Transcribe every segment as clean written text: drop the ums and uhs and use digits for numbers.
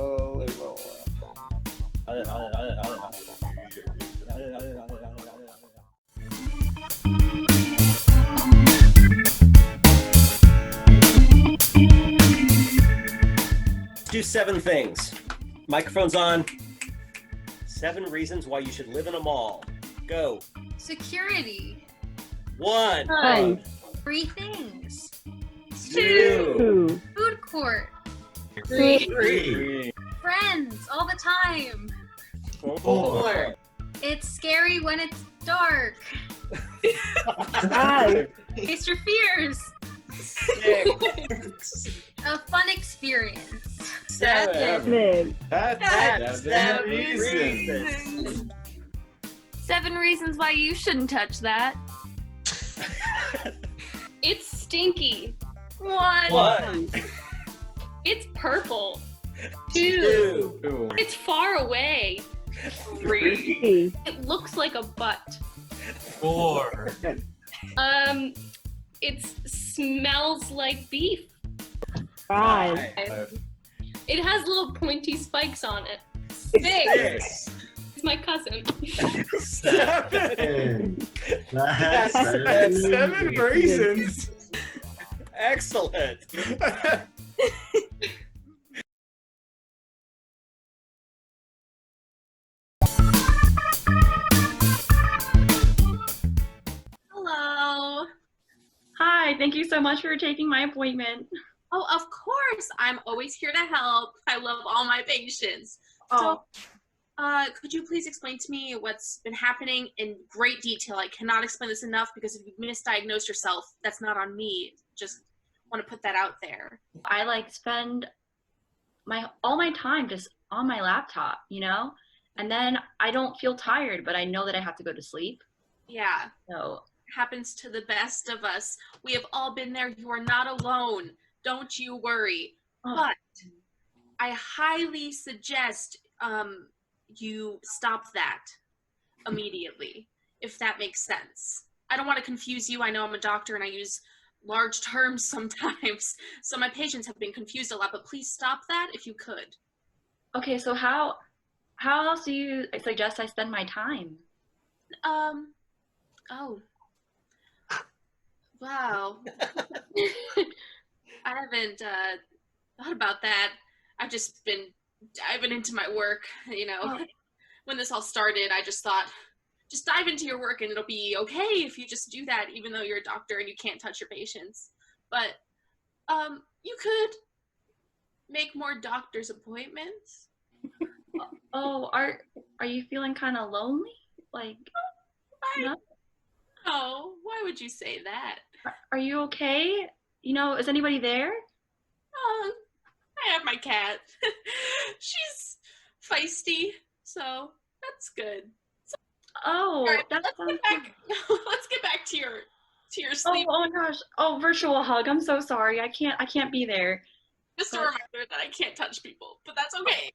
slowly roll up. Do 7 things. Microphone's on. 7 reasons why you should live in a mall. Go. Security. 1. 3 things. 2. Food court. 3. Friends all the time. 4. It's scary when it's dark. 5. Face your fears. 6. A fun experience. 7. That's 7 reasons. 7 reasons why you shouldn't touch that. It's stinky. 1. It's purple. 2. It's far away. 3. It looks like a butt. 4. It smells like beef. 5. It has little pointy spikes on it. 6. It's my cousin. 7. That's 7 reasons. Excellent. Hello. Hi, thank you so much for taking my appointment. Oh, of course. I'm always here to help. I love all my patients. Oh, So, could you please explain to me what's been happening in great detail? I cannot explain this enough because if you misdiagnosed yourself, that's not on me. Just want to put that out there. I spend all my time just on my laptop, and then I don't feel tired, but I know that I have to go to sleep. Yeah, So, happens to the best of us. We have all been there. You are not alone. Don't you worry. oh, But I highly suggest you stop that immediately, if that makes sense. I don't want to confuse you. I know I'm a doctor and I use large terms sometimes, so my patients have been confused a lot, but please stop that if you could. okay, so how else do you suggest I spend my time? Oh. Wow. I haven't thought about that. I've just been diving into my work, Oh. When this all started, I just thought, just dive into your work and it'll be okay if you just do that, even though you're a doctor and you can't touch your patients. But you could make more doctor's appointments. Oh, are you feeling kind of lonely? No? Oh, why would you say that? Are you okay? Is anybody there? I have my cat. She's feisty, so that's good. Oh, All right, that let's sounds get back. Let's get back to your Oh, sleep. oh my gosh. Oh, virtual hug. I'm so sorry. I can't be there. Just a reminder that I can't touch people, but that's okay.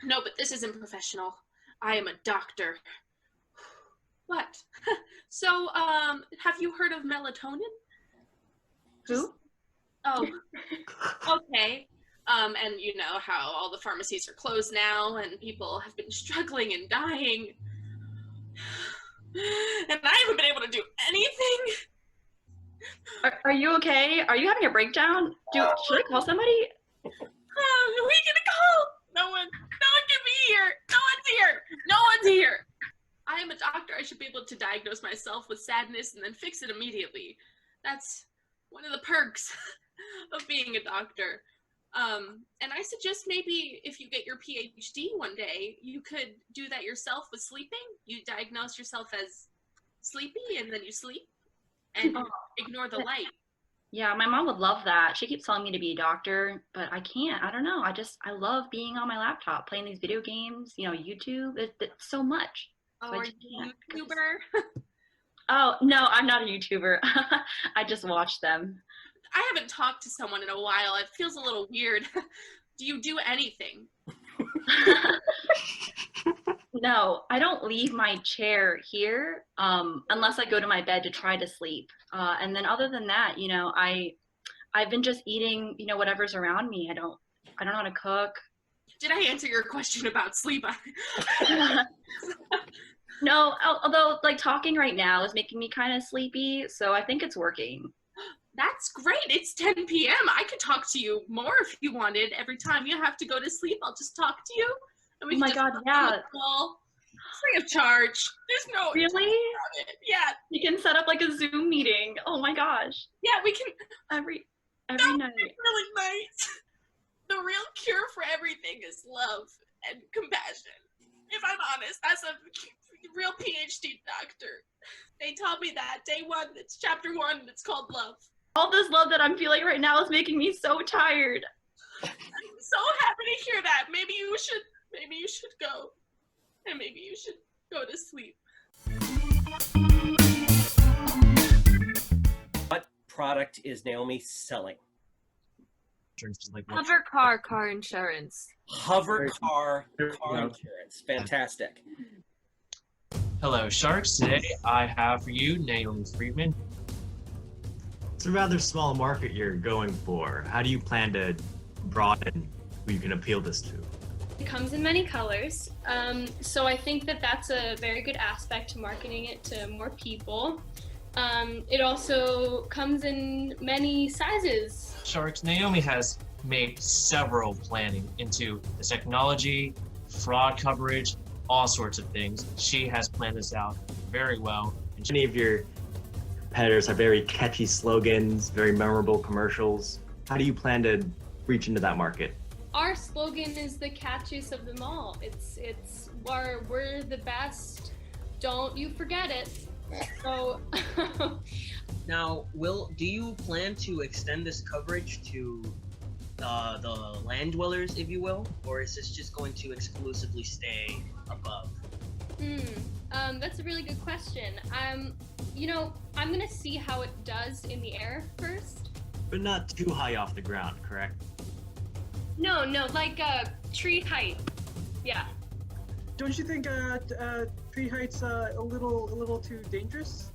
No, but this isn't professional. I am a doctor. What? So, have you heard of melatonin? Who? Oh, okay. And you know how all the pharmacies are closed now and people have been struggling and dying. And I haven't been able to do anything. Are you okay? Are you having a breakdown? Should I call somebody? Who are we gonna call? No one can be here. No one's here. I am a doctor. I should be able to diagnose myself with sadness and then fix it immediately. That's one of the perks of being a doctor. And I suggest maybe if you get your PhD one day, you could do that yourself with sleeping. You diagnose yourself as sleepy and then you sleep and ignore the light. Yeah, my mom would love that. She keeps telling me to be a doctor, but I can't. I don't know. I love being on my laptop, playing these video games, YouTube. It's so much. Oh, So I are just you a can't. YouTuber? Oh, no, I'm not a YouTuber. I just watch them. I haven't talked to someone in a while. It feels a little weird. Do you do anything? No, I don't leave my chair here unless I go to my bed to try to sleep. And then other than that, I've been just eating, whatever's around me. I don't know how to cook. Did I answer your question about sleep? No, although like talking right now is making me kind of sleepy, so I think it's working. That's great. It's 10 p.m. I could talk to you more if you wanted. Every time you have to go to sleep, I'll just talk to you. And we Oh my can just God, talk yeah. on the call. Free of charge. There's no Really? Yeah, You can set up like a Zoom meeting. Oh my gosh. yeah, we can. Every That night. would be really nice. The real cure for everything is love and compassion. If I'm honest, as a real PhD doctor, they taught me that day one. It's chapter 1. It's called love. All this love that I'm feeling right now is making me so tired. I'm so happy to hear that. Maybe you should go, and maybe you should go to sleep. What product is Naomi selling? Hover car insurance. Hover car insurance. Fantastic. Hello, Sharks. Today I have for you Naomi Friedman. It's a rather small market you're going for. How do you plan to broaden who you can appeal this to? It comes in many colors, so I think that that's a very good aspect to marketing it to more people. It also comes in many sizes. Sharks, Naomi has made several planning into the technology, fraud coverage, all sorts of things. She has planned this out very well. Many of your competitors have very catchy slogans, very memorable commercials. How do you plan to reach into that market? Our slogan is the catchiest of them all. It's we're the best. Don't you forget it. So Now, do you plan to extend this coverage to the land dwellers, if you will, or is this just going to exclusively stay above? That's a really good question. I'm gonna see how it does in the air first. But not too high off the ground, correct? No, like tree height. Yeah. Don't you think tree height's a little too dangerous?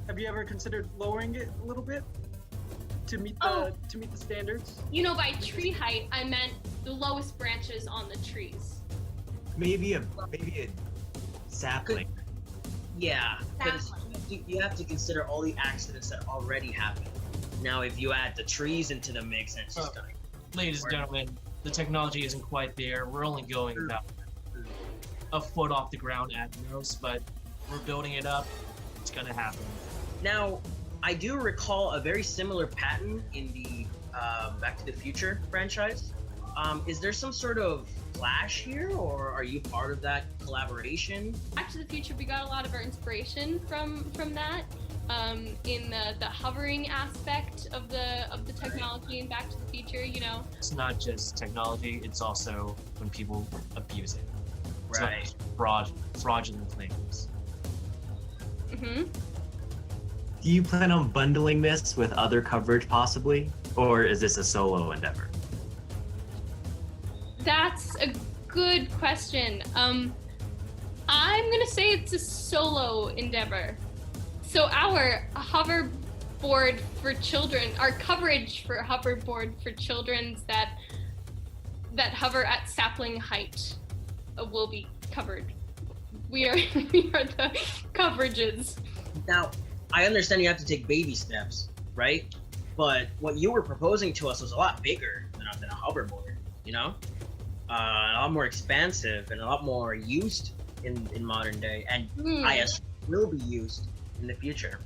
Have you ever considered lowering it a little bit to meet the standards? By tree height, I meant the lowest branches on the trees. Maybe a sapling. Yeah, because you have to consider all the accidents that already happened. Now, if you add the trees into the mix, then it's just gonna... Ladies and gentlemen, the technology isn't quite there. We're only going about a foot off the ground at most, but we're building it up. It's gonna happen. Now, I do recall a very similar pattern in the Back to the Future franchise. Is there some sort of clash here, or are you part of that collaboration? Back to the Future, we got a lot of our inspiration from that. In the hovering aspect of the technology in Back to the Future, It's not just technology, it's also when people abuse it. It's not Right. just fraudulent claims. Do you plan on bundling this with other coverage possibly? Or is this a solo endeavor? That's a good question. I'm gonna say it's a solo endeavor. So our hoverboard for children, our coverage for hoverboard for children's that hover at sapling height will be covered. We are the coverages. Now, I understand you have to take baby steps, right? But what you were proposing to us was a lot bigger than a hoverboard, a lot more expansive and a lot more used in modern day, and I assume will be used in the future.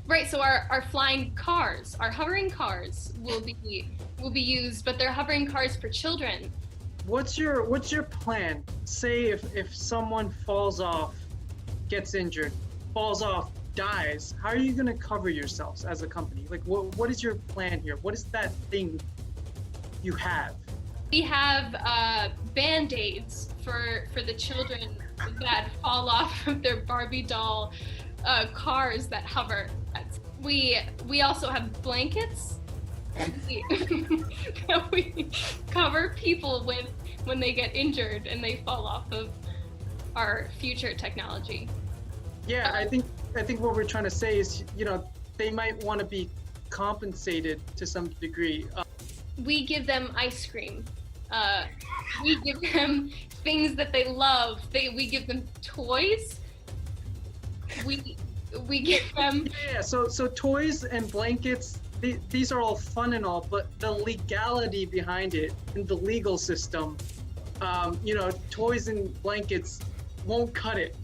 Right, so our flying cars, our hovering cars will be used, but they're hovering cars for children. What's your plan? Say if someone falls off, gets injured, falls off, dies, how are you going to cover yourselves as a company? Like, what is your plan here? What is that thing you have? We have Band-Aids for the children that fall off of their Barbie doll cars that hover. We also have blankets that we cover people with when they get injured and they fall off of our future technology. Yeah, I think what we're trying to say is, they might want to be compensated to some degree. We give them ice cream We give them things that they love. We give them toys. We give them. Yeah. So toys and blankets. These are all fun and all, but the legality behind it and the legal system, toys and blankets won't cut it.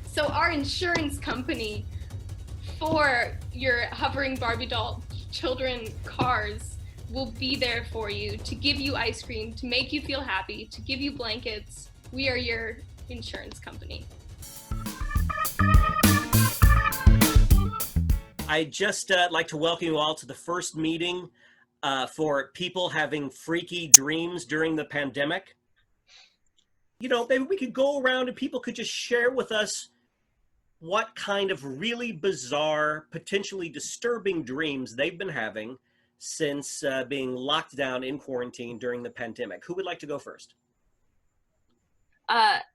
So our insurance company for your hovering Barbie doll children cars will be there for you to give you ice cream, to make you feel happy, to give you blankets. We are your insurance company. I'd just like to welcome you all to the first meeting for people having freaky dreams during the pandemic. Maybe we could go around and people could just share with us what kind of really bizarre, potentially disturbing dreams they've been having since being locked down in quarantine during the pandemic. Who would like to go first?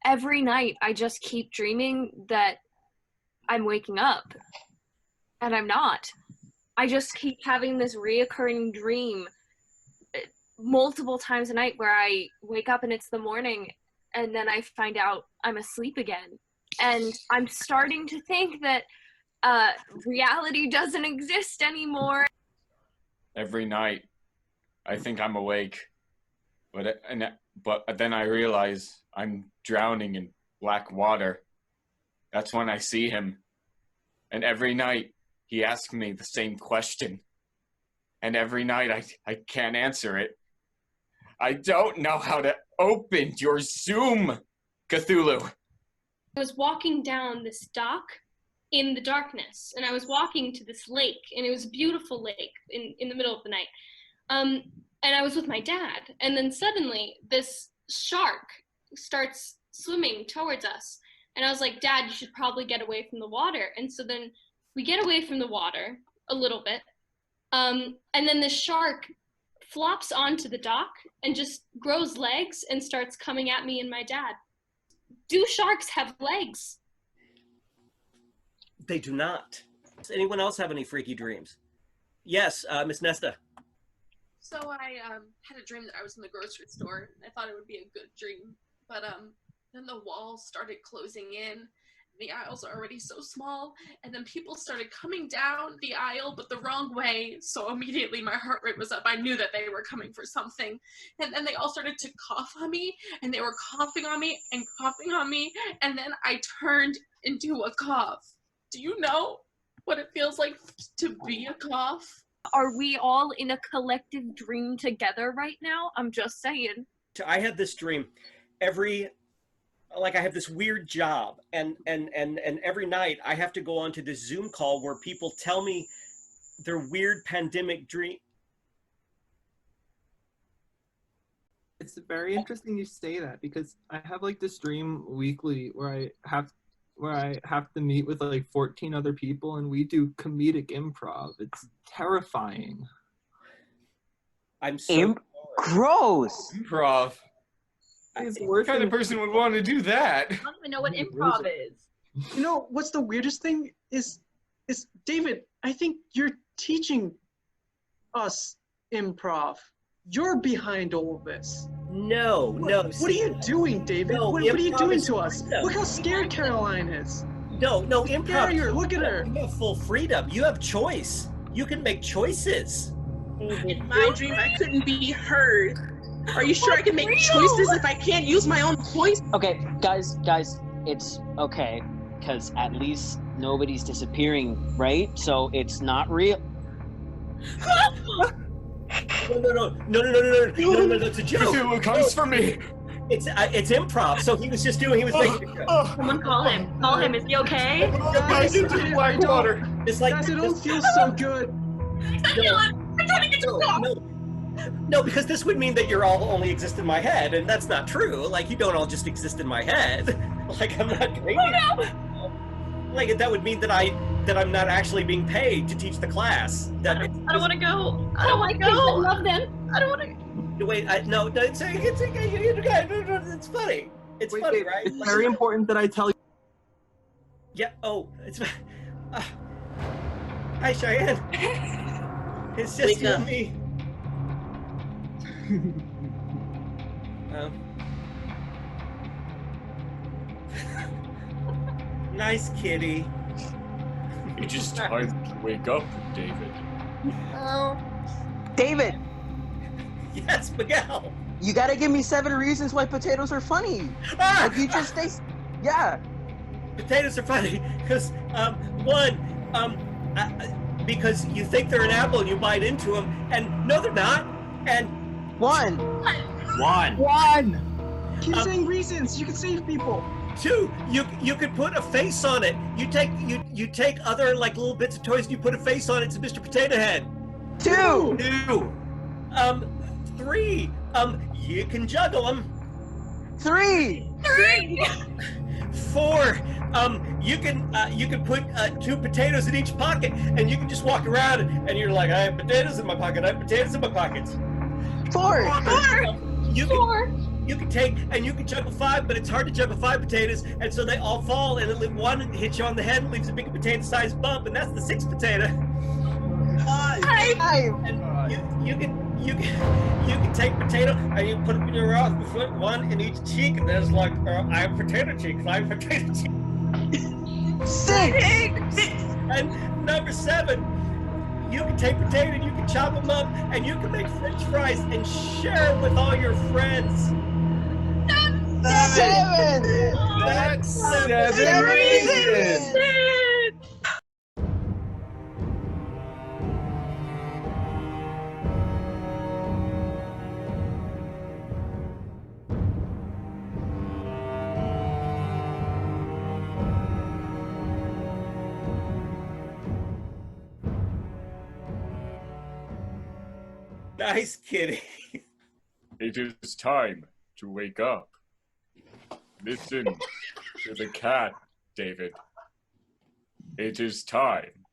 Every night I just keep dreaming that I'm waking up. And I'm not. I just keep having this reoccurring dream multiple times a night where I wake up and it's the morning and then I find out I'm asleep again. And I'm starting to think that reality doesn't exist anymore. Every night I think I'm awake, but then I realize I'm drowning in black water. That's when I see him. And every night he asks me the same question. And every night I can't answer it. I don't know how to open your Zoom, Cthulhu. I was walking down this dock in the darkness, and I was walking to this lake, and it was a beautiful lake in the middle of the night. And I was with my dad, and then suddenly this shark starts swimming towards us. And I was like, Dad, you should probably get away from the water. And so then we get away from the water a little bit. And then the shark flops onto the dock and just grows legs and starts coming at me and my dad. Do sharks have legs? They do not. Does anyone else have any freaky dreams? Yes, Miss Nesta. So I had a dream that I was in the grocery store. I thought it would be a good dream, but then the walls started closing in. The aisles are already so small, and then people started coming down the aisle, but the wrong way, so immediately my heart rate was up. I knew that they were coming for something, and then they all started to cough on me, and they were coughing on me, and then I turned into a cough. Do you know what it feels like to be a cough? Are we all in a collective dream together right now? I'm just saying. I had this dream I have this weird job, and every night I have to go onto this Zoom call where people tell me their weird pandemic dream. It's very interesting you say that, because I have like this dream weekly where I have to meet with like 14 other people and we do comedic improv. It's terrifying. I'm so gross. Improv. What kind of person would want to do that? I don't even know what improv is. You know what's the weirdest thing is David, I think you're teaching us improv. You're behind all of this. No. What are you doing, David? No, what are you doing to us? freedom. Look how scared Caroline is. No, improv. Scare her. Look at her. You have full freedom. You have choice. You can make choices. In my dream, I couldn't be heard. Are you sure I can make choices if I can't use my own voice? Okay, guys, it's okay, because at least nobody's disappearing, right? So it's not real. No, that's a joke. Cthulhu comes for me. It's improv, so he was making a joke. Someone call him. Call him. Is he okay? Guys, Black water. It's like, guys, I don't feel so good. I'm trying to get you off. No, because this would mean that you're all only exist in my head, and that's not true. Like, you don't all just exist in my head. Like, I'm not crazy. Oh, no. Like, that would mean that I'm not actually being paid to teach the class. I don't want to go. I don't want to go. I love them. I don't want to. Wait, no, it's funny. It's funny, right? It's very important that I tell you. Yeah. Oh, it's. Hi, Cheyenne. It's just you and me. Nice kitty. It is time to wake up, David. Oh. David, Yes, Miguel. you gotta give me 7 reasons why potatoes are funny. Ah! Like you just stay. Yeah. Potatoes are funny because one, because you think they're an apple and you bite into them, and no, they're not. And one. Keep saying reasons. You can save people. 2, you could put a face on it. You take other like little bits of toys and you put a face on it. It's Mr. Potato Head. 2. 3, you can juggle them. 3. 4, you can put 2 potatoes in each pocket, and you can just walk around and you're like, I have potatoes in my pocket. I have potatoes in my pockets. 4. You can take and you can juggle 5, but it's hard to juggle 5 potatoes, and so they all fall, and then one hits you on the head and leaves a big potato-sized bump, and that's the 6th potato. 5. And you can take potato and you put it in your mouth, put one in each cheek, and there's like, I have potato cheeks, I have potato cheeks. 6. And number 7. You can take potato and you can chop them up and you can make French fries and share them with all your friends. 7. That's 7 reasons. Nice kitty. It is time to wake up. Listen to the cat, David. It is time